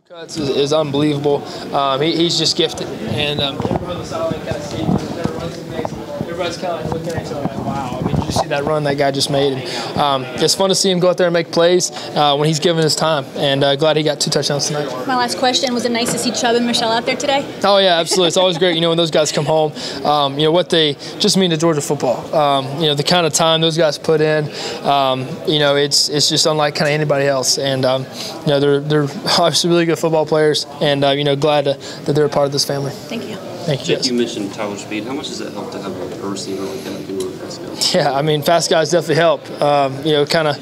Cuts is unbelievable. He's just gifted, and everyone on the sideline kind of sees whatever runs he makes. Everybody's kind of looking at each other like, "Wow!" I mean, did you see that run that guy just made? And, it's fun to see him go out there and make plays when he's given his time. And glad he got 2 touchdowns tonight. My last question: was it nice to see Chubb and Michelle out there today? Oh yeah, absolutely. It's always great, when those guys come home. What they just mean to Georgia football. The kind of time those guys put in. It's just unlike kind of anybody else. And they're obviously really good football players. And glad that they're a part of this family. Thank you. Thank you. Jake, you mentioned Tyler Speed. How much does it help to have a receiver like that who are fast guys? Yeah, I mean, fast guys definitely help. Kind of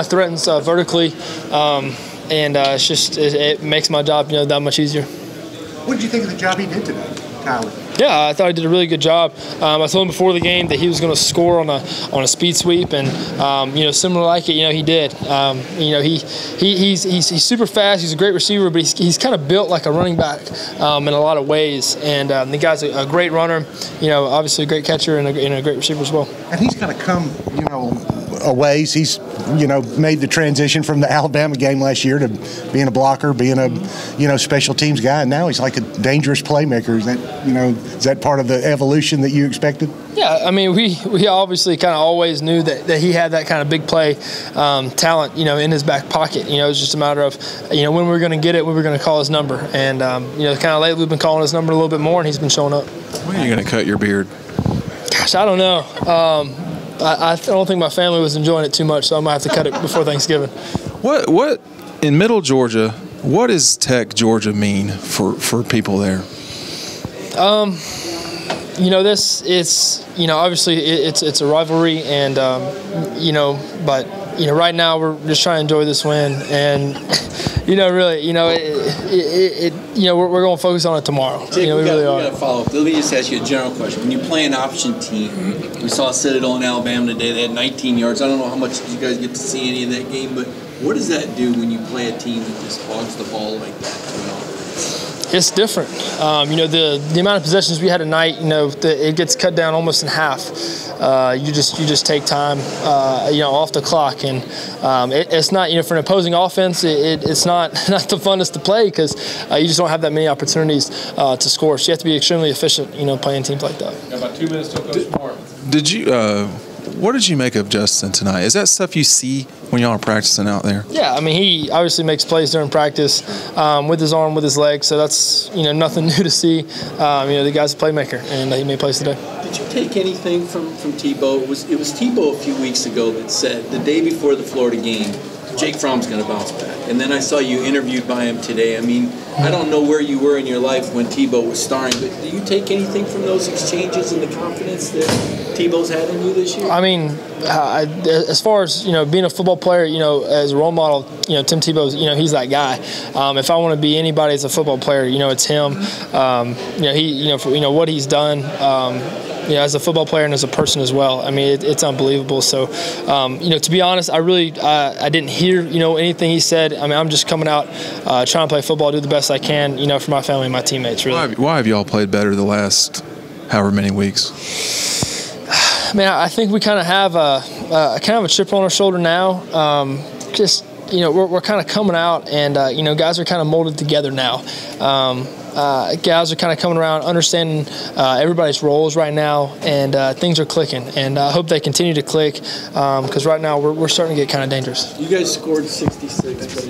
threatens vertically, and it makes my job that much easier. What did you think of the job he did today, Tyler? Yeah, I thought he did a really good job. I told him before the game that he was going to score on a speed sweep, and similar like it, he did. He's super fast. He's a great receiver, but he's kind of built like a running back in a lot of ways. And the guy's a great runner. Obviously a great catcher and a great receiver as well. And he's kind of come, a ways. He's made the transition from the Alabama game last year to being a blocker, being a special teams guy, and now he's like a dangerous playmaker. Is that part of the evolution that you expected? Yeah, I mean, we obviously kind of always knew that he had that kind of big play talent, in his back pocket. It was just a matter of, when we were going to get it, we were going to call his number. And, kind of lately we've been calling his number a little bit more, and he's been showing up. When are you going to cut your beard? Gosh, I don't know. I don't think my family was enjoying it too much, so I might have to cut it before Thanksgiving. What in Middle Georgia? What does Tech Georgia mean for people there? Obviously it's a rivalry, and but right now we're just trying to enjoy this win, and we're going to focus on it tomorrow. Jake, we really are. We got to follow up. Let me just ask you a general question. When you play an option team, we saw Citadel in Alabama today. They had 19 yards. I don't know how much you guys get to see any of that game, but what does that do when you play a team that just hogs the ball like that? It's different. The amount of possessions we had tonight, it gets cut down almost in half. You just take time, off the clock, and it's not, for an opposing offense, it's not the funnest to play because you just don't have that many opportunities to score. So you have to be extremely efficient, playing teams like that. About 2 minutes till Coach Moore. What did you make of Justin tonight? Is that stuff you see when y'all are practicing out there? Yeah, I mean, he obviously makes plays during practice with his arm, with his leg, so that's nothing new to see. The guy's a playmaker, and he made plays today. Did you take anything from Tebow? It was Tebow a few weeks ago that said the day before the Florida game, Jake Fromm's going to bounce back. And then I saw you interviewed by him today. I mean, I don't know where you were in your life when Tebow was starring, but do you take anything from those exchanges and the confidence that Tebow's had in you this year? I mean, as far as being a football player, as a role model, Tim Tebow's, he's that guy. If I want to be anybody as a football player, it's him. What he's done. As a football player and as a person as well. I mean, it's unbelievable. So, to be honest, I didn't hear, anything he said. I mean, I'm just coming out trying to play football, do the best I can, for my family and my teammates, really. Why have y'all played better the last however many weeks? Man, I think we kind of have a chip on our shoulder now. We're kind of coming out, and, guys are kind of molded together now. Guys are kind of coming around, understanding everybody's roles right now, and things are clicking. And I hope they continue to click because right now we're starting to get kind of dangerous. You guys scored 66, but